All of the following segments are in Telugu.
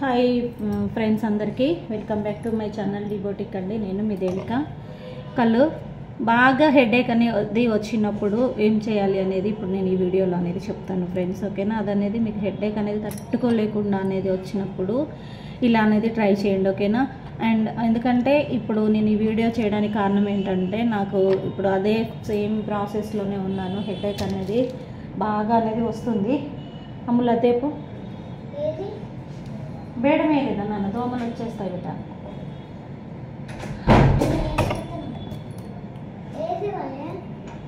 హాయ్ ఫ్రెండ్స్ అందరికీ welcome back to my channel డిబోటిక్ అండి. నేను మీ దేవిక. కళ్ళు బాగా హెడేక్ అనేది వచ్చినప్పుడు ఏం చేయాలి అనేది ఇప్పుడు నేను ఈ వీడియోలో అనేది చెప్తాను ఫ్రెండ్స్, ఓకేనా? అదనేది మీకు హెడేక్ అనేది తట్టుకోలేకుండా అనేది వచ్చినప్పుడు ఇలా అనేది ట్రై చేయండి, ఓకేనా? అండ్ ఎందుకంటే ఇప్పుడు నేను ఈ వీడియో చేయడానికి కారణం ఏంటంటే నాకు ఇప్పుడు అదే సేమ్ ప్రాసెస్లోనే ఉన్నాను. హెడేక్ అనేది బాగా అనేది వస్తుంది. అమ్ములతేపు బేడమే కదా నాన్న, దోమలు వచ్చేస్తాయి బిడ్డ.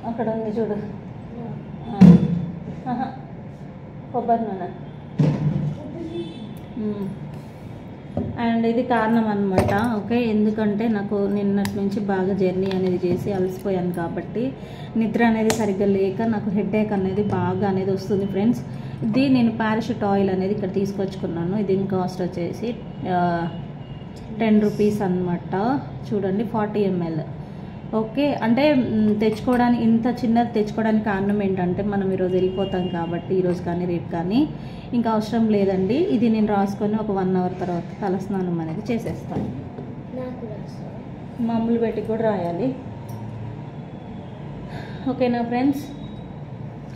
అక్కడ ఉంది చూడు, కొబ్బరి నూనె. అండ్ ఇది కారణం అనమాట, ఓకే? ఎందుకంటే నాకు నిన్నటి నుంచి బాగా జర్నీ అనేది చేసి అలసిపోయాను కాబట్టి నిద్ర అనేది సరిగ్గా లేక నాకు హెడేక్ అనేది బాగా అనేది వస్తుంది ఫ్రెండ్స్. ఇది నేను పారాషూట్ ఆయిల్ అనేది ఇక్కడ తీసుకొచ్చుకున్నాను. దీని కాస్ట్ వచ్చేసి 10 రూపీస్ అనమాట. చూడండి, 40 ml. ఓకే, అంటే తెచ్చుకోవడానికి ఇంత చిన్నది తెచ్చుకోవడానికి కారణం ఏంటంటే మనం ఈరోజు వెళ్ళిపోతాం కాబట్టి ఈరోజు కానీ రేపు కానీ ఇంకా అవసరం లేదండి. ఇది నేను రాసుకొని ఒక 1 అవర్ తర్వాత తలస్నానం అనేది చేసేస్తాను. మామూలు పెట్టి కూడా రాయాలి, ఓకేనా ఫ్రెండ్స్?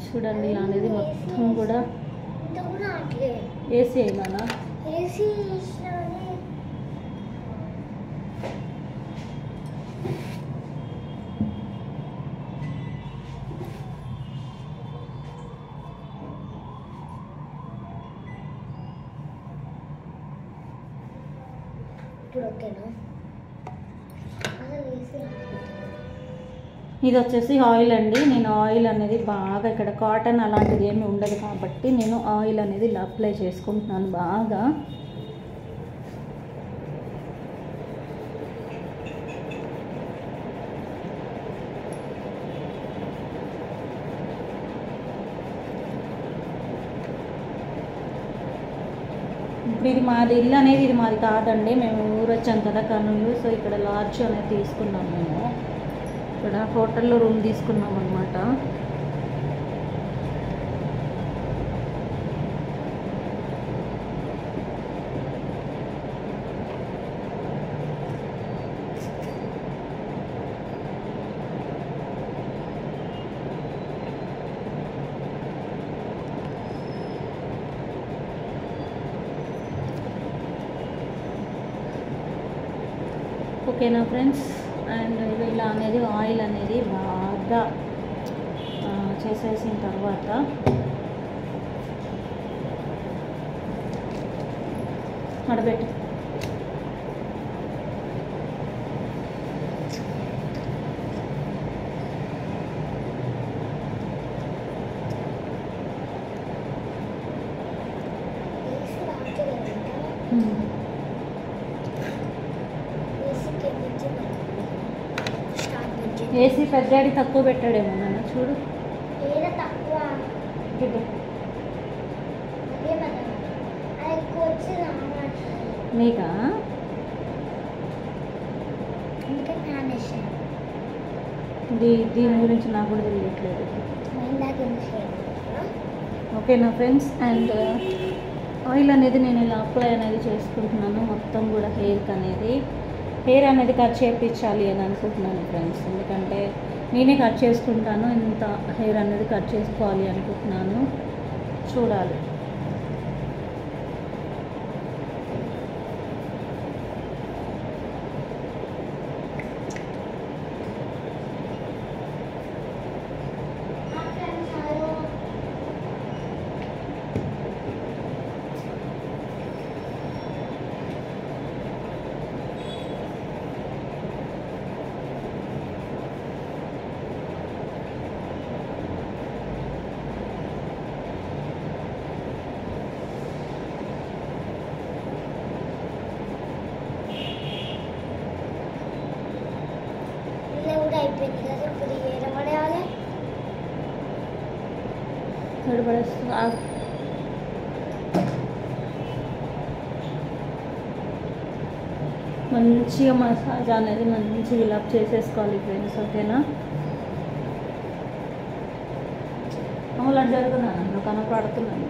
చూడండి, ఇలా అనేది మొత్తం కూడా ఏసీ అయినా ఇది వచ్చేసి ఆయిల్ అండి. నేను ఆయిల్ అనేది బాగా ఇక్కడ కాటన్ అలాంటిది ఏమి ఉండదు కాబట్టి నేను ఆయిల్ అనేది ఇలా అప్లై చేసుకుంటున్నాను బాగా. ఇప్పుడు ఇది మాది ఇల్లు అనేది, ఇది మాది కాదండి. మేము ఊరు వచ్చాం కదా కర్నూలు, సో ఇక్కడ లాడ్జ్ అనేది తీసుకున్నాం. మేము ఇక్కడ హోటల్లో రూమ్ తీసుకున్నాం అన్నమాట. ఓకేనా ఫ్రెండ్స్? అండ్ ఇలా అనేది ఆయిల్ అనేది బాగా చేసేసిన తర్వాత మడబెట్టు. ఏసీ పెద్దాడి తక్కువ పెట్టాడేమో నాన్న, చూడు. నీకా? దీని గురించి నాకు కూడా తెలియట్లేదు, ఓకేనా ఫ్రెండ్స్? అండ్ ఆయిల్ అనేది నేను ఇలా అప్లై అనేది చేసుకుంటున్నాను మొత్తం కూడా హెయిర్ అనేది కట్ చేయించాలి అని అనుకుంటున్నాను ఫ్రెండ్స్. ఎందుకంటే నేనే కట్ చేసుకుంటాను, ఇంత హెయిర్ అనేది కట్ చేసుకోవాలి అనుకుంటున్నాను. చూడాలి. మంచిగా మసాజ్ అనేది మంచిగా ఇలా చేసేసుకోవాలి ఫ్రెండ్స్, ఓకేనా? అలా జరుగుతున్నాను, కనపడుతున్నాను.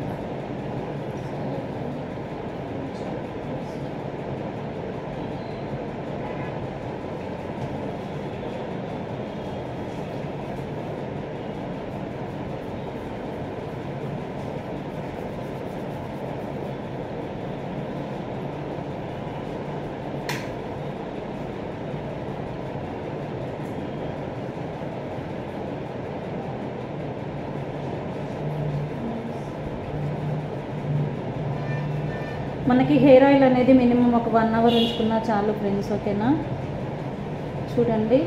మనకి హెయిర్ ఆయిల్ అనేది మినిమం ఒక 1 అవర్ ఉంచుకున్నా చాలు ఫ్రెండ్స్, ఓకేనా. చూడండి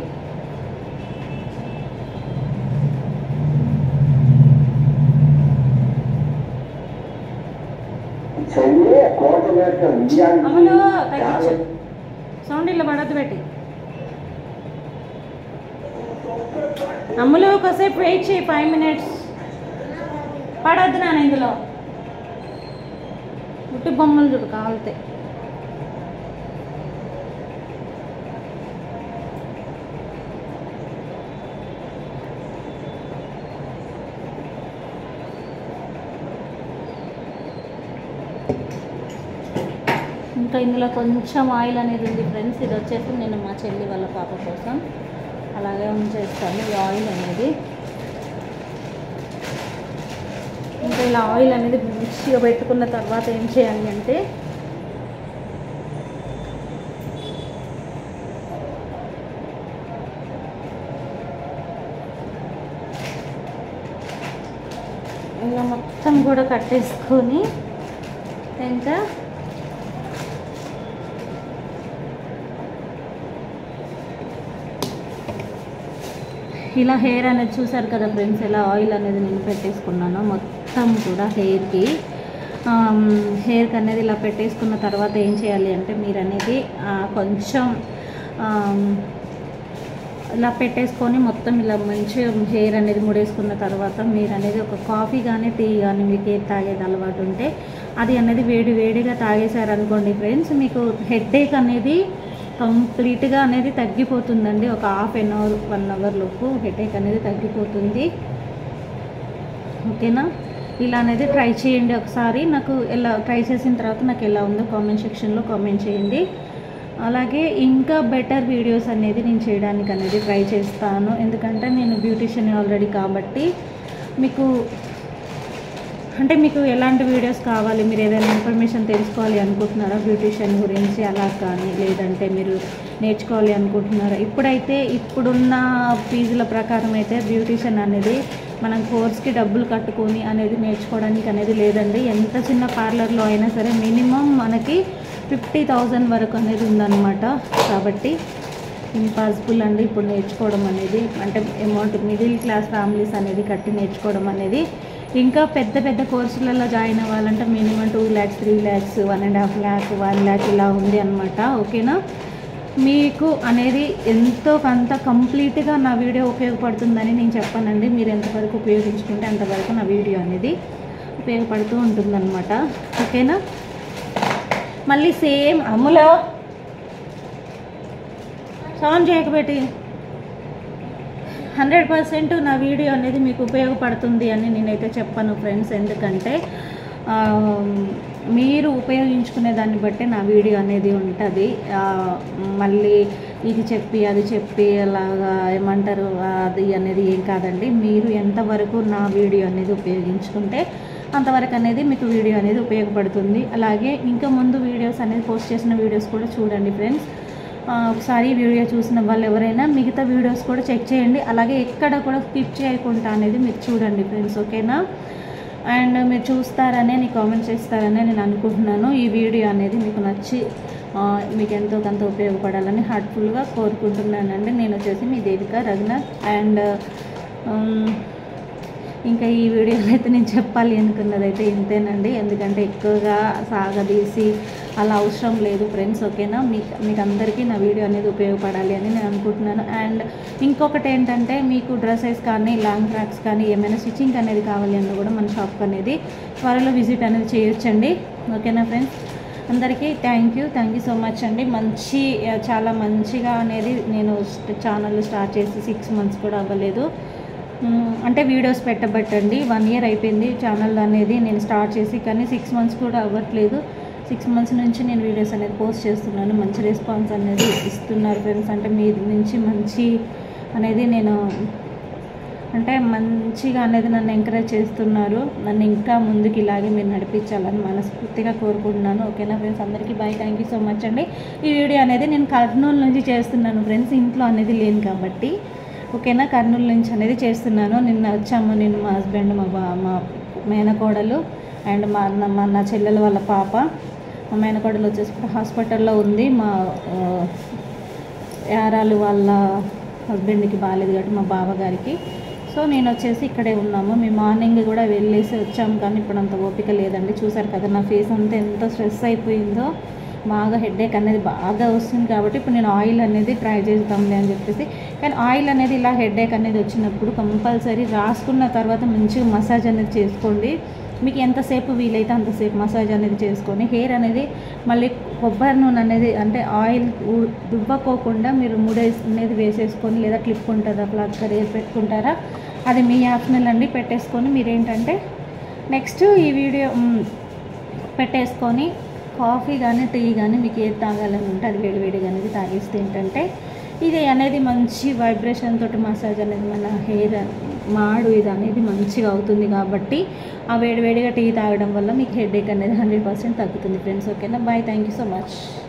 అమలు తగ్గించు, సౌండ్ ఇలా పడద్దు పెట్టి. అమ్ములు కాసేపు వెయిట్ చేయి, 5 minutes. పడద్దు నాన్న ఇందులో, ఉట్టి బొమ్మలు చూడు కాలితే. ఇంకా ఇందులో కొంచెం ఆయిల్ అనేది ఉంది ఫ్రెండ్స్. ఇది వచ్చేసి నేను మా చెల్లి వాళ్ళ పాప కోసం అలాగే ఉంచేస్తాను ఈ ఆయిల్ అనేది. ఇంకా ఇలా ఆయిల్ అనేది మంచిగా పెట్టుకున్న తర్వాత ఏం చేయాలి అంటే ఇలా మొత్తం కూడా కట్టేసుకొని ఇంకా ఇలా హెయిర్ అనేది చూసారు కదా ఫ్రెండ్స్, ఇలా ఆయిల్ అనేది నేను పెట్టేసుకున్నాను మొత్తం కూడా హెయిర్కి. హెయిర్కి అనేది ఇలా పెట్టేసుకున్న తర్వాత ఏం చేయాలి అంటే మీరు అనేది కొంచెం ఇలా పెట్టేసుకొని మొత్తం ఇలా మంచిగా హెయిర్ అనేది ముడేసుకున్న తర్వాత మీరు అనేది ఒక కాఫీ కానీ టీ కానీ మీకు ఏది తాగేది అలవాటు ఉంటే అది అనేది వేడిగా తాగేశారనుకోండి ఫ్రెండ్స్, మీకు హెడేక్ అనేది కంప్లీట్గా అనేది తగ్గిపోతుందండి. ఒక 1/2 అవర్ 1 అవర్ లోపు హెడేక్ అనేది తగ్గిపోతుంది, ఓకేనా. ఇలా అనేది ట్రై చేయండి ఒకసారి. నాకు ఎలా ట్రై చేసిన తర్వాత నాకు ఎలా ఉందో కామెంట్ సెక్షన్లో కామెంట్ చేయండి. అలాగే ఇంకా బెటర్ వీడియోస్ అనేది నేను చేయడానికి అనేది ట్రై చేస్తాను, ఎందుకంటే నేను బ్యూటిషియన్ ఆల్రెడీ కాబట్టి మీకు అంటే మీకు ఎలాంటి వీడియోస్ కావాలి, మీరు ఏదైనా ఇన్ఫర్మేషన్ తెలుసుకోవాలి అనుకుంటున్నారా బ్యూటిషియన్ గురించి అలా కానీ, లేదంటే మీరు నేర్చుకోవాలి అనుకుంటున్నారా. ఇప్పుడున్న ఫీజుల ప్రకారం అయితే బ్యూటిషియన్ అనేది మనం కోర్స్కి డబ్బులు కట్టుకొని అనేది నేర్చుకోవడానికి అనేది లేదండి. ఎంత చిన్న పార్లర్లో అయినా సరే మినిమం మనకి 50,000 వరకు అనేది ఉందన్నమాట. కాబట్టి ఇంపాసిబుల్ అండి ఇప్పుడు నేర్చుకోవడం అనేది, అంటే అమౌంట్ మిడిల్ క్లాస్ ఫ్యామిలీస్ అనేది కట్టి నేర్చుకోవడం అనేది. ఇంకా పెద్ద కోర్సులలో జాయిన్ అవ్వాలంటే minimum 2 lakhs 3 lakhs 1.5 lakh 1 lakh ఇలా ఉంది అనమాట, ఓకేనా. మీకు అనేది ఎంతో కొంత కంప్లీట్గా నా వీడియో ఉపయోగపడుతుందని నేను చెప్పానండి. మీరు ఎంతవరకు ఉపయోగించుకుంటే అంతవరకు నా వీడియో అనేది ఉపయోగపడుతూ ఉంటుందన్నమాట, ఓకేనా. మళ్ళీ సేమ్ అమ్ములో సౌండ్ చేయకబెట్టి 100% నా వీడియో అనేది మీకు ఉపయోగపడుతుంది అని నేనైతే చెప్పాను ఫ్రెండ్స్. ఎందుకంటే మీరు ఉపయోగించుకునే దాన్ని బట్టే నా వీడియో అనేది ఉంటుంది. మళ్ళీ ఇది చెప్పి అది చెప్పి అలాగా ఏమంటారు అది అనేది ఏం కాదండి. మీరు ఎంతవరకు నా వీడియో అనేది ఉపయోగించుకుంటే అంతవరకు అనేది మీకు వీడియో అనేది ఉపయోగపడుతుంది. అలాగే ఇంకా ముందు వీడియోస్ అనేది పోస్ట్ చేసిన వీడియోస్ కూడా చూడండి ఫ్రెండ్స్. ఒకసారి వీడియో చూసిన వాళ్ళు ఎవరైనా మిగతా వీడియోస్ కూడా చెక్ చేయండి. అలాగే ఎక్కడ కూడా స్కిప్ చేయకుండా అనేది మీరు చూడండి ఫ్రెండ్స్, ఓకేనా. అండ్ మీరు చూస్తారనే నీ కామెంట్ చేస్తారనే నేను అనుకుంటున్నాను. ఈ వీడియో అనేది మీకు నచ్చి మీకు ఎంతో కొంత ఉపయోగపడాలని హార్ట్ఫుల్గా కోరుకుంటున్నానండి. నేను వచ్చేసి మీ దేవిక రఘునాథ్. అండ్ ఇంకా ఈ వీడియోలో అయితే నేను చెప్పాలి అనుకున్నది అయితే ఇంతేనండి, ఎందుకంటే ఎక్కువగా సాగదీసి అలా అవసరం లేదు ఫ్రెండ్స్, ఓకేనా. మీకు అందరికీ నా వీడియో అనేది ఉపయోగపడాలి అని నేను అనుకుంటున్నాను. అండ్ ఇంకొకటి ఏంటంటే మీకు డ్రెస్సెస్ కానీ లాంగ్ ఫ్రాక్స్ కానీ ఏమైనా స్టిచ్చింగ్ అనేది కావాలి అన్న కూడా మన షాప్కి అనేది త్వరలో విజిట్ అనేది చేయొచ్చండి, ఓకేనా ఫ్రెండ్స్. అందరికీ థ్యాంక్ యూ సో మచ్ అండి. చాలా మంచిగా అనేది నేను ఛానల్ స్టార్ట్ చేసి 6 months కూడా అవ్వలేదు, అంటే వీడియోస్ పెట్టబట్టండి. 1 year అయిపోయింది ఛానల్ అనేది నేను స్టార్ట్ చేసి, కానీ 6 months కూడా అవ్వట్లేదు. 6 months నుంచి నేను వీడియోస్ అనేది పోస్ట్ చేస్తున్నాను. మంచి రెస్పాన్స్ అనేది ఇస్తున్నారు ఫ్రెండ్స్. అంటే మీ నుంచి మంచి అనేది నేను అంటే మంచిగా అనేది నన్ను ఎంకరేజ్ చేస్తున్నారు. నన్ను ఇంకా ముందుకు ఇలాగే మీరు నడిపించాలని మనస్ఫూర్తిగా కోరుకుంటున్నాను, ఓకేనా ఫ్రెండ్స్. అందరికీ bye, thank you so much అండి. ఈ వీడియో అనేది నేను కర్నూలు నుంచి చేస్తున్నాను ఫ్రెండ్స్, ఇంట్లో అనేది లేను కాబట్టి, ఓకేనా. కర్నూలు నుంచి అనేది చేస్తున్నాను. నిన్న వచ్చాము, నేను మా హస్బెండ్ మా మేనకోడలు అండ్ నా చెల్లెల వాళ్ళ పాప మా మేనకోడలు వచ్చేసి ఇప్పుడు హాస్పిటల్లో ఉంది. మా యారాలు వాళ్ళ హస్బెండ్కి బాగాలేదు కాబట్టి మా బావగారికి. సో నేను వచ్చేసి ఇక్కడే ఉన్నాము. మేము మార్నింగ్ కూడా వెళ్ళేసి వచ్చాము, కానీ ఇప్పుడు అంత ఓపిక లేదండి. చూసారు కదా నా ఫేస్ అంతా ఎంత స్ట్రెస్ అయిపోయిందో, బాగా హెడేక్ అనేది బాగా వస్తుంది. కాబట్టి ఇప్పుడు నేను ఆయిల్ అనేది ట్రై చేద్దాంలే అని చెప్పేసి, కానీ ఆయిల్ అనేది ఇలా హెడేక్ అనేది వచ్చినప్పుడు కంపల్సరీ రాసుకున్న తర్వాత మంచిగా మసాజ్ అనేది చేసుకోండి. మీకు ఎంతసేపు వీలైతే అంతసేపు మసాజ్ అనేది చేసుకొని హెయిర్ అనేది మళ్ళీ కొబ్బరి నూనె అనేది అంటే ఆయిల్ దువ్వకోకుండా మీరు అనేది వేసేసుకొని, లేదా క్లిప్ ఉంటుందా ప్లగ్ హెయిర్ పెట్టుకుంటారా, అది మీ ఆప్షనల్ అండి. పెట్టేసుకొని మీరేంటంటే నెక్స్ట్ ఈ వీడియో పెట్టేసుకొని కాఫీ కానీ టీ కానీ మీకు ఏది తాగాలని ఉంటే అది వేడివేడిగా అనేది తాగేస్తే ఏంటంటే ఇది అనేది మంచి వైబ్రేషన్ తోటి మసాజ్ అనేది మన హెయిర్ మాడు ఇది అనేది మంచిగా అవుతుంది. కాబట్టి ఆ వేడివేడిగా టీ తాగడం వల్ల మీకు హెడేక్ అనేది 100% తగ్గుతుంది ఫ్రెండ్స్. ఓకేనా, bye, thank you so much.